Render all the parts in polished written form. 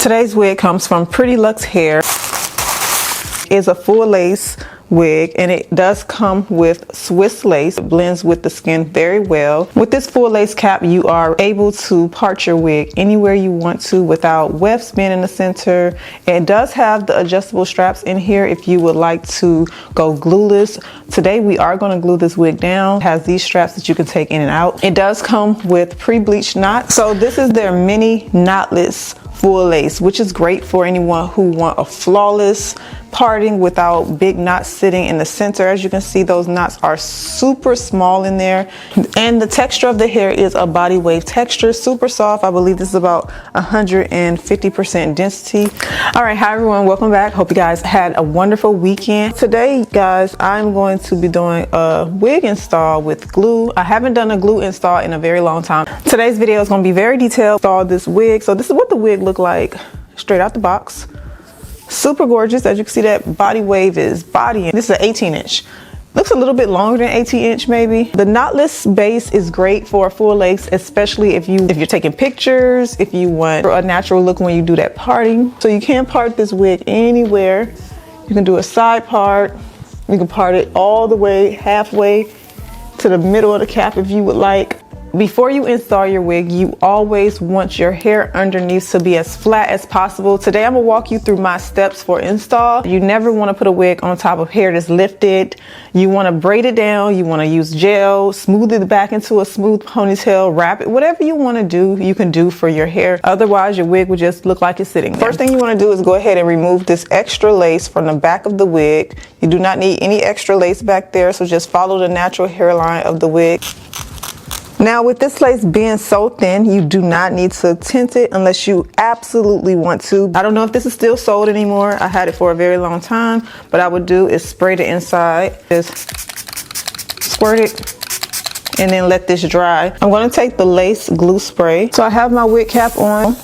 Today's wig comes from Pre-Plucked Hair. It's a full lace wig and it does come with Swiss lace. It blends with the skin very well. With this full lace cap, you are able to part your wig anywhere you want to without wefts being in the center. It does have the adjustable straps in here if you would like to go glueless. Today we are going to glue this wig down. It has these straps that you can take in and out. It does come with pre-bleached knots. So this is their mini knotless full lace, which is great for anyone who want a flawless parting without big knots sitting in the center. As you can see, those knots are super small in there, and the texture of the hair is a body wave texture, super soft. I believe this is about 150% density. All right, hi everyone, welcome back. Hope you guys had a wonderful weekend. Today, guys, I'm going to be doing a wig install with glue. I haven't done a glue install in a very long time. Today's video is going to be very detailed. Install this wig. So this is what the wig looked like straight out the box. Super gorgeous. As you can see, that body wave is bodying. This is an 18-inch. Looks a little bit longer than 18-inch maybe. The knotless base is great for a full lace, especially if you're taking pictures, if you want a natural look when you do that parting. So you can part this wig anywhere. You can do a side part. You can part it all the way halfway to the middle of the cap if you would like. Before you install your wig, you always want your hair underneath to be as flat as possible. Today, I'm gonna walk you through my steps for install. You never wanna put a wig on top of hair that's lifted. You wanna braid it down, you wanna use gel, smooth it back into a smooth ponytail, wrap it, whatever you wanna do, you can do for your hair. Otherwise, your wig would just look like it's sitting there. First thing you wanna do is go ahead and remove this extra lace from the back of the wig. You do not need any extra lace back there, so just follow the natural hairline of the wig. Now with this lace being so thin, you do not need to tint it unless you absolutely want to. I don't know if this is still sold anymore. I had it for a very long time. What I would do is spray the inside, just squirt it, and then let this dry. I'm going to take the lace glue spray. So I have my wig cap on.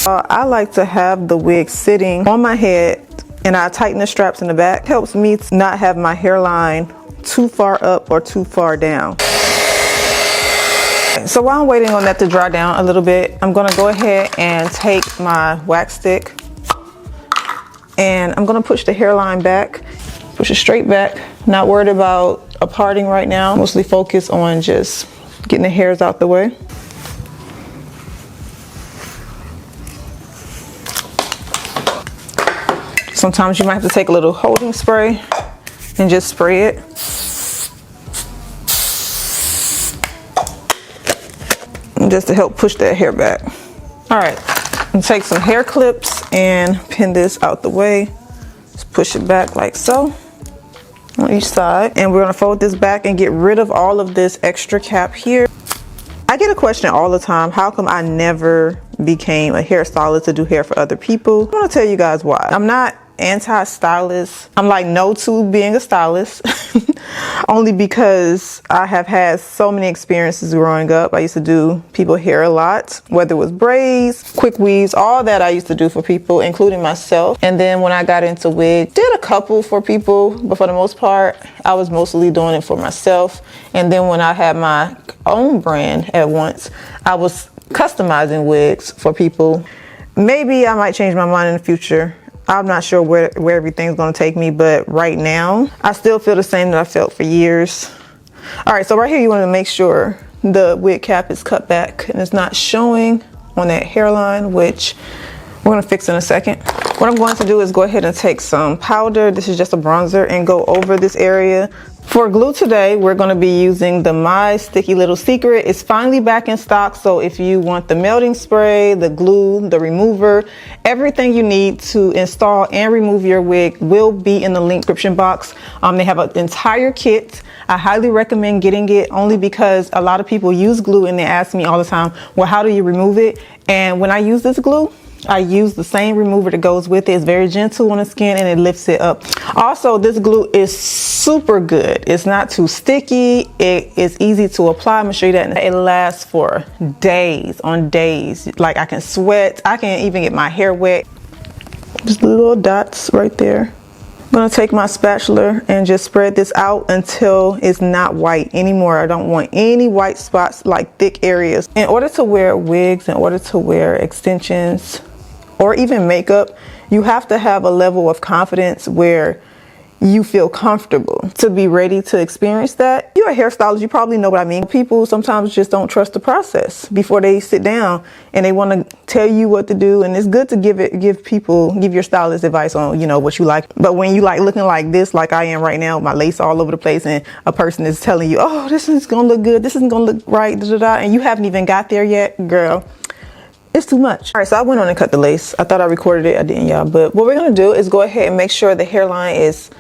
I like to have the wig sitting on my head and I tighten the straps in the back. It helps me to not have my hairline too far up or too far down. So while I'm waiting on that to dry down a little bit, I'm gonna go ahead and take my wax stick and I'm gonna push the hairline back, push it straight back. Not worried about a parting right now. Mostly focus on just getting the hairs out the way. Sometimes you might have to take a little holding spray and just spray it. Just to help push that hair back. All right, and take some hair clips and pin this out the way. Just push it back like so on each side. And we're gonna fold this back and get rid of all of this extra cap here. I get a question all the time, how come I never became a hairstylist to do hair for other people? I'm gonna tell you guys why. I'm not anti-stylist. I'm like no to being a stylist only because I have had so many experiences growing up. I used to do people hair a lot, whether it was braids, quick weaves, all that I used to do for people, including myself. And then when I got into wig, did a couple for people, but for the most part I was mostly doing it for myself. And then when I had my own brand at once, I was customizing wigs for people. Maybe I might change my mind in the future. I'm not sure where everything's gonna take me, but right now, I still feel the same that I felt for years. All right, so right here, you wanna make sure the wig cap is cut back and it's not showing on that hairline, which we're gonna fix in a second. What I'm going to do is go ahead and take some powder. This is just a bronzer, and go over this area. For glue today, we're going to be using the My Sticky Little Secret. It's finally back in stock, so if you want the melting spray, the glue, the remover, everything you need to install and remove your wig will be in the link description box. They have an entire kit. I highly recommend getting it only because a lot of people use glue and they ask me all the time, well, how do you remove it? And when I use this glue, I use the same remover that goes with it. It's very gentle on the skin and it lifts it up. Also, this glue is super good. It's not too sticky. It is easy to apply. I'm gonna show you that. It lasts for days on days. Like I can sweat. I can even get my hair wet. Just little dots right there. I'm gonna take my spatula and just spread this out until it's not white anymore. I don't want any white spots, like thick areas. In order to wear wigs, in order to wear extensions, or even makeup, you have to have a level of confidence where you feel comfortable to be ready to experience that. You're a hairstylist, you probably know what I mean. People sometimes just don't trust the process before they sit down and they want to tell you what to do. And it's good to give your stylist advice on, you know, what you like. But when you like looking like this, like I am right now, my lace all over the place, and a person is telling you, oh, this is gonna look good, this isn't gonna look right, da, da, da, and you haven't even got there yet, girl, it's too much. All right, so I went on and cut the lace. I thought I recorded it, I didn't, y'all. But what we're gonna do is go ahead and make sure the hairline is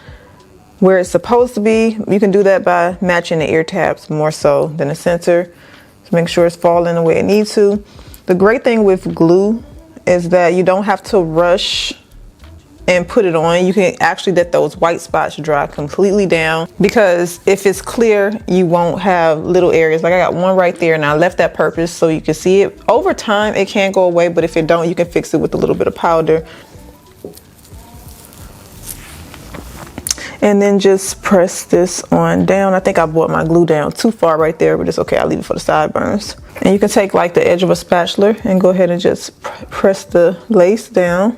where it's supposed to be. You can do that by matching the ear tabs more so than the center. To make sure it's falling the way it needs to. The great thing with glue is that you don't have to rush and put it on. You can actually let those white spots dry completely down, because if it's clear, you won't have little areas. Like I got one right there, and I left that purpose so you can see it. Over time, it can go away, but if it don't, you can fix it with a little bit of powder. And then just press this on down. I think I brought my glue down too far right there, but it's okay. I'll leave it for the sideburns. And you can take like the edge of a spatula and go ahead and just press the lace down.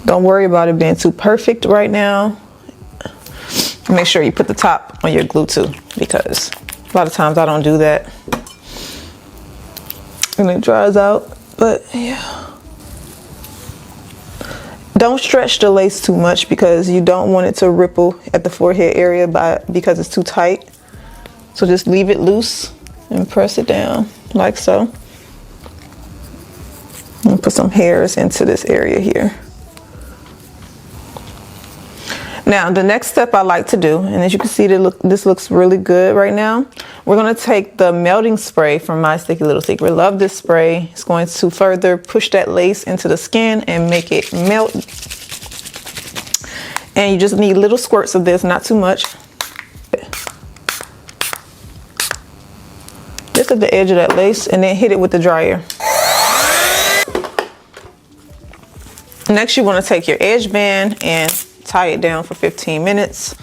Don't worry about it being too perfect right now. Make sure you put the top on your glue too, because a lot of times I don't do that and it dries out. But yeah. Don't stretch the lace too much, because you don't want it to ripple at the forehead area because it's too tight. So just leave it loose and press it down like so. And put some hairs into this area here. Now, the next step I like to do, and as you can see, this looks really good right now. We're going to take the melting spray from My Sticky Little Secret. Love this spray. It's going to further push that lace into the skin and make it melt. And you just need little squirts of this, not too much. Just at the edge of that lace, and then hit it with the dryer. Next, you want to take your edge band and tie it down for 15 minutes.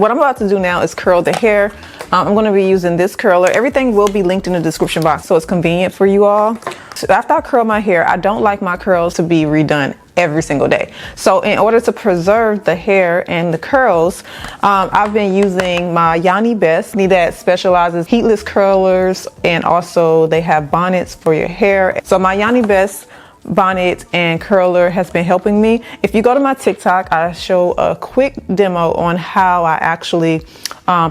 What I'm about to do now is curl the hair. I'm going to be using this curler. Everything will be linked in the description box, so it's convenient for you all. So after I curl my hair, I don't like my curls to be redone every single day. So in order to preserve the hair and the curls, I've been using my YANIBEST that specializes heatless curlers, and also they have bonnets for your hair. So my YANIBEST bonnet and curler has been helping me. If you go to my TikTok, I show a quick demo on how I actually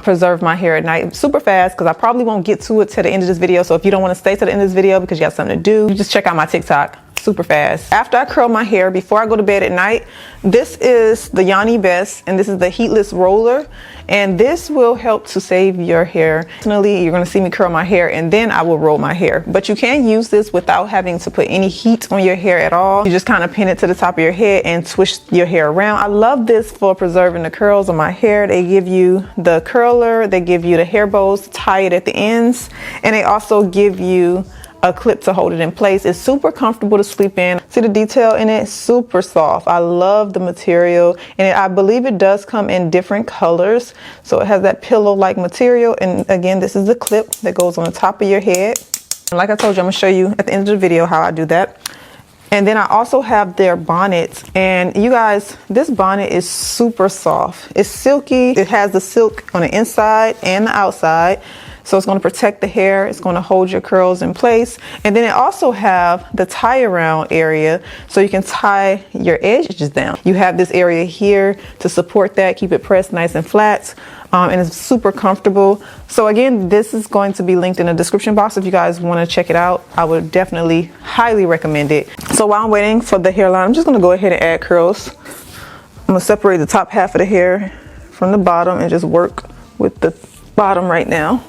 preserve my hair at night super fast, because I probably won't get to it to the end of this video. So if you don't want to stay to the end of this video because you got something to do, you just check out my TikTok super fast. After I curl my hair, before I go to bed at night, this is the YANIBEST, and this is the heatless roller, and this will help to save your hair. Personally, you're going to see me curl my hair and then I will roll my hair, but you can use this without having to put any heat on your hair at all. You just kind of pin it to the top of your head and twist your hair around. I love this for preserving the curls on my hair. They give you the curler, they give you the hair bows to tie it at the ends, and they also give you a clip to hold it in place. It's super comfortable to sleep in. See the detail in it? Super soft. I love the material, and I believe it does come in different colors. So it has that pillow-like material, and again, this is the clip that goes on the top of your head. And like I told you, I'm gonna show you at the end of the video how I do that. And then I also have their bonnets, and you guys, this bonnet is super soft. It's silky. It has the silk on the inside and the outside. So it's going to protect the hair. It's going to hold your curls in place. And then it also have the tie around area, so you can tie your edges down. You have this area here to support that, keep it pressed nice and flat. And it's super comfortable. So again, this is going to be linked in the description box if you guys want to check it out. I would definitely highly recommend it. So while I'm waiting for the hairline, I'm just going to go ahead and add curls. I'm going to separate the top half of the hair from the bottom and just work with the bottom right now.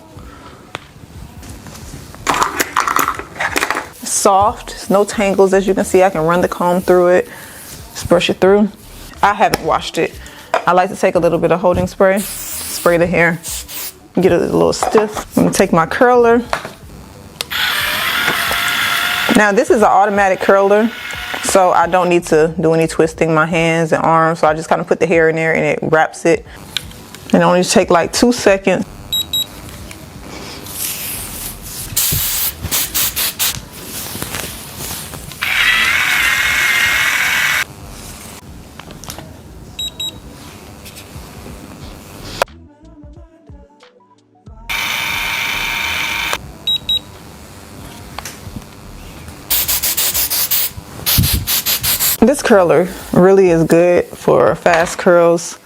Soft, it's no tangles. As you can see, I can run the comb through it, just brush it through. I haven't washed it. I like to take a little bit of holding spray, spray the hair, get it a little stiff. I'm gonna take my curler. Now this is an automatic curler, so I don't need to do any twisting my hands and arms. So I just kind of put the hair in there and it wraps it. And it only take like 2 seconds curler really is good for fast curls.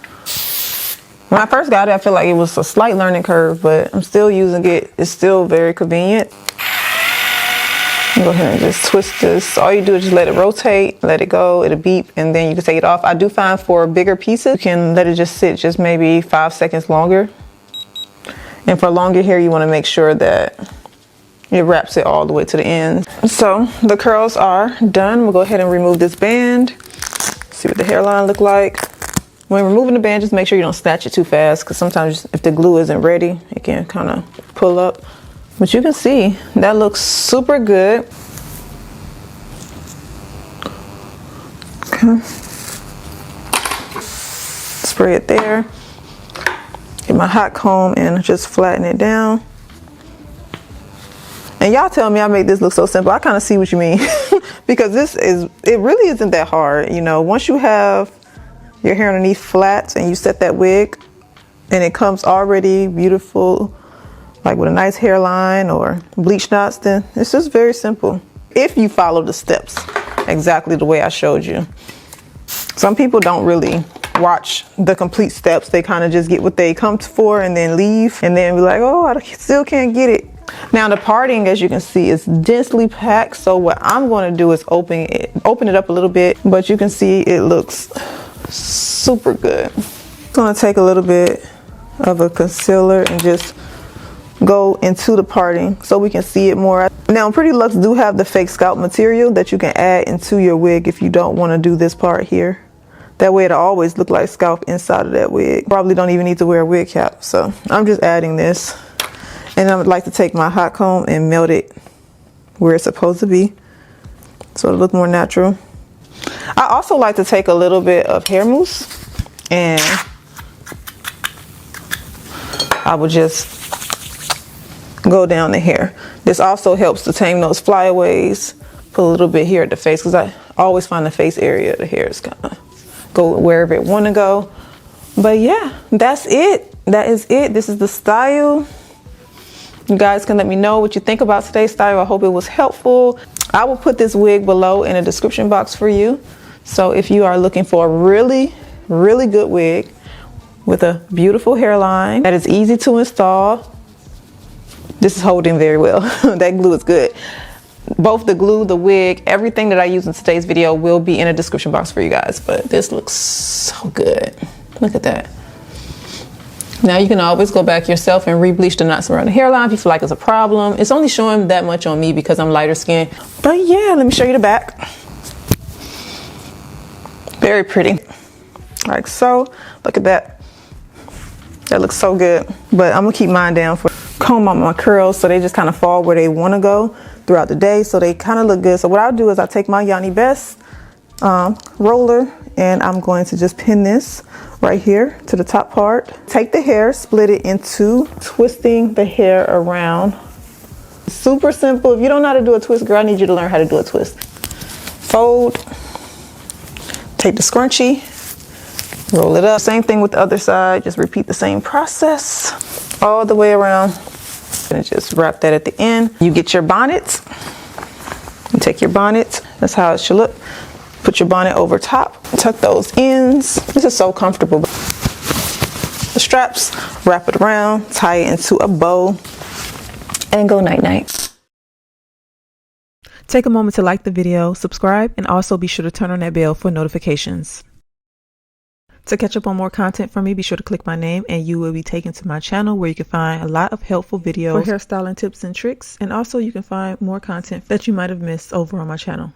When I first got it, I feel like it was a slight learning curve, but I'm still using it. It's still very convenient. Go ahead and just twist this. All you do is just let it rotate, let it go, it'll beep, and then you can take it off. I do find for bigger pieces, you can let it just sit just maybe 5 seconds longer. And for longer hair, you want to make sure that it wraps it all the way to the end. So the curls are done. We'll go ahead and remove this band. See what the hairline look like. When removing the band, just make sure you don't snatch it too fast, because sometimes if the glue isn't ready, it can kind of pull up. But you can see that looks super good. Okay. Spray it there. Get my hot comb and just flatten it down. And y'all tell me I make this look so simple. I kind of see what you mean. Because it really isn't that hard. You know, once you have your hair underneath flat and you set that wig and it comes already beautiful, like with a nice hairline or bleach knots, then it's just very simple. If you follow the steps exactly the way I showed you. Some people don't really watch the complete steps. They kind of just get what they come for and then leave and then be like, oh, I still can't get it. Now the parting, as you can see, is densely packed. So what I'm going to do is open it up a little bit, but you can see it looks super good. I'm going to take a little bit of a concealer and just go into the parting so we can see it more. Now Pretty Luxe do have the fake scalp material that you can add into your wig if you don't want to do this part here. That way it'll always look like scalp inside of that wig. Probably don't even need to wear a wig cap. So I'm just adding this. And I would like to take my hot comb and melt it where it's supposed to be, so it'll look more natural. I also like to take a little bit of hair mousse and I will just go down the hair. This also helps to tame those flyaways. Put a little bit here at the face, because I always find the face area of the hair is kind of go wherever it want to go. But yeah, that's it. That is it. This is the style. You guys can let me know what you think about today's style. I hope it was helpful. I will put this wig below in the description box for you. So if you are looking for a really, really good wig with a beautiful hairline that is easy to install, this is holding very well. That glue is good. Both the glue, the wig, everything that I use in today's video will be in a description box for you guys. But this looks so good. Look at that. Now you can always go back yourself and re-bleach the knots around the hairline if you feel like it's a problem. It's only showing that much on me because I'm lighter skinned. But yeah, let me show you the back. Very pretty. Like so. Look at that. That looks so good. But I'm gonna keep mine down for comb out my curls so they just kind of fall where they want to go throughout the day, so they kind of look good. So what I'll do is I'll take my YANIBEST roller and I'm going to just pin this right here to the top part. Take the hair, split it into twisting the hair around. Super simple. If you don't know how to do a twist, girl, I need you to learn how to do a twist. Fold, take the scrunchie, roll it up. Same thing with the other side. Just repeat the same process all the way around. And just wrap that at the end. You get your bonnet. You take your bonnet. That's how it should look. Put your bonnet over top. Tuck those ends. This is so comfortable. The straps, wrap it around, tie it into a bow, and go night-night. Take a moment to like the video, subscribe, and also be sure to turn on that bell for notifications. To catch up on more content from me, be sure to click my name and you will be taken to my channel where you can find a lot of helpful videos for hairstyling tips and tricks. And also you can find more content that you might have missed over on my channel.